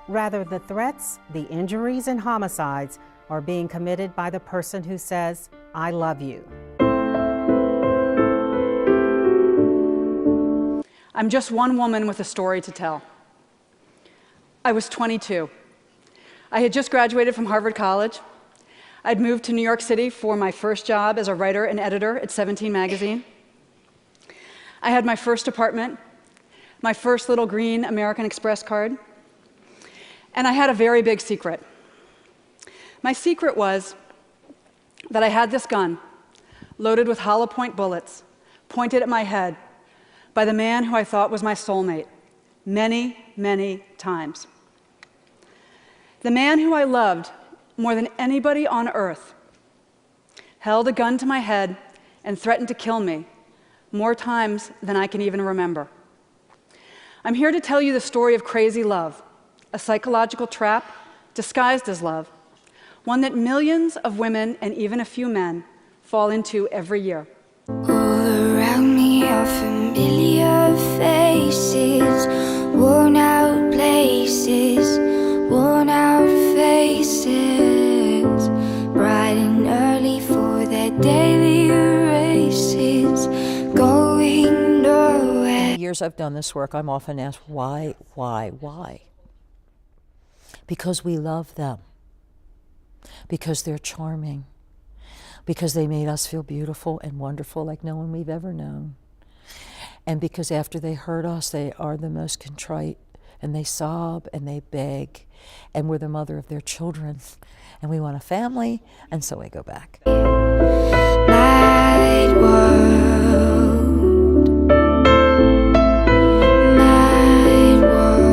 Rather, the threats, the injuries, and homicides are being committed by the person who says, "I love you." I'm just one woman with a story to tell. I was 22. I had just graduated from Harvard College. I'd moved to New York City for my first job as a writer and editor at 17 magazine. I had my first apartment, my first little green American Express card, and I had a very big secret. My secret was that I had this gun loaded with hollow point bullets pointed at my head by the man who I thought was my soulmate many, many times. The man who I loved more than anybody on earth held a gun to my head and threatened to kill me more times than I can even remember. I'm here to tell you the story of crazy love, a psychological trap disguised as love, one that millions of women and even a few men fall into every year. All around me are familiar faces, worn out places, worn out faces, bright and early for their daily races, going nowhere. Years I've done this work, I'm often asked, why? Because we love them. Because they're charming. Because they made us feel beautiful and wonderful like no one we've ever known. And because after they hurt us, they are the most contrite, and they sob and they beg, and we're the mother of their children, and we want a family, and so we go back. Mad world, mad world.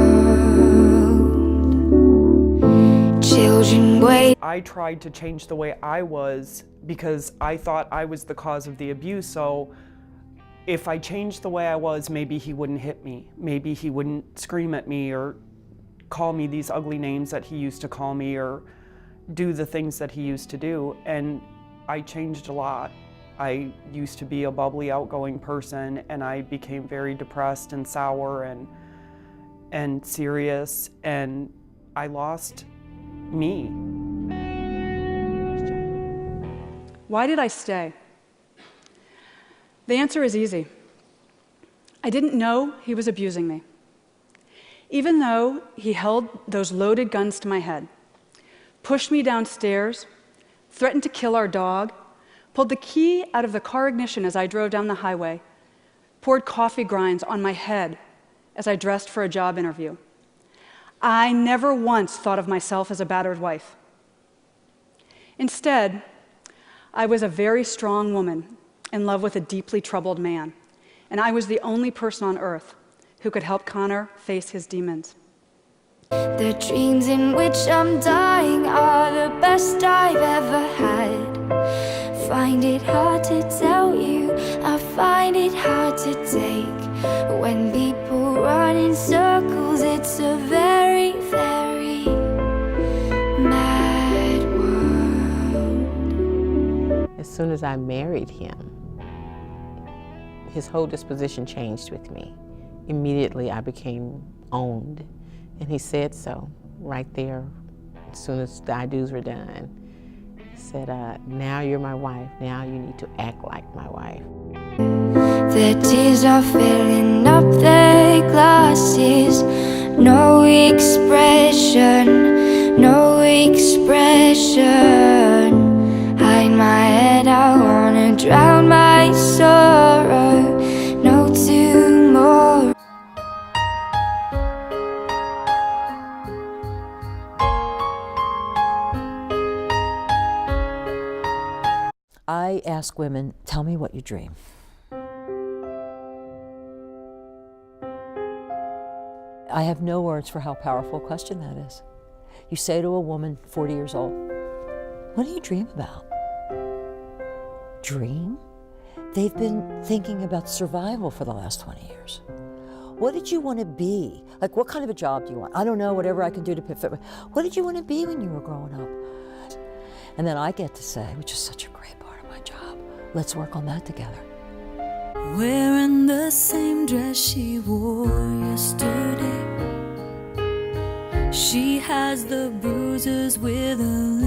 Children wait. I tried to change the way I was because I thought I was the cause of the abuse, so if I changed the way I was, maybe he wouldn't hit me. Maybe he wouldn't scream at me or call me these ugly names that he used to call me or do the things that he used to do. And I changed a lot. I used to be a bubbly, outgoing person, and I became very depressed and sour and serious, and I lost me. Why did I stay? The answer is easy. I didn't know he was abusing me. Even though he held those loaded guns to my head, pushed me downstairs, threatened to kill our dog, pulled the key out of the car ignition as I drove down the highway, poured coffee grinds on my head as I dressed for a job interview. I never once thought of myself as a battered wife. Instead, I was a very strong woman in love with a deeply troubled man, and I was the only person on earth who could help Connor face his demons. The dreams in which I'm dying are the best I've ever had. Find it hard to tell you, I find it hard to take. When people run in circles, it's a very, very mad world. As soon as I married him, his whole disposition changed with me. Immediately I became owned, and he said so right there as soon as the I-dos were done. He said, now you're my wife, now you need to act like my wife. The tears are filling up their glasses, no expression, no expression. Hide my head, I wanna drown my sorrow, no tomorrow. I ask women, tell me what you dream. I have no words for how powerful a question that is. You say to a woman 40 years old, what do you dream about? Dream? They've been thinking about survival for the last 20 years. What did you want to be? Like, what kind of a job do you want? I don't know, whatever I can do to fit. What did you want to be when you were growing up? And then I get to say, which is such a great part of my job, let's work on that together. Wearing the same dress she wore yesterday. She has the bruises with a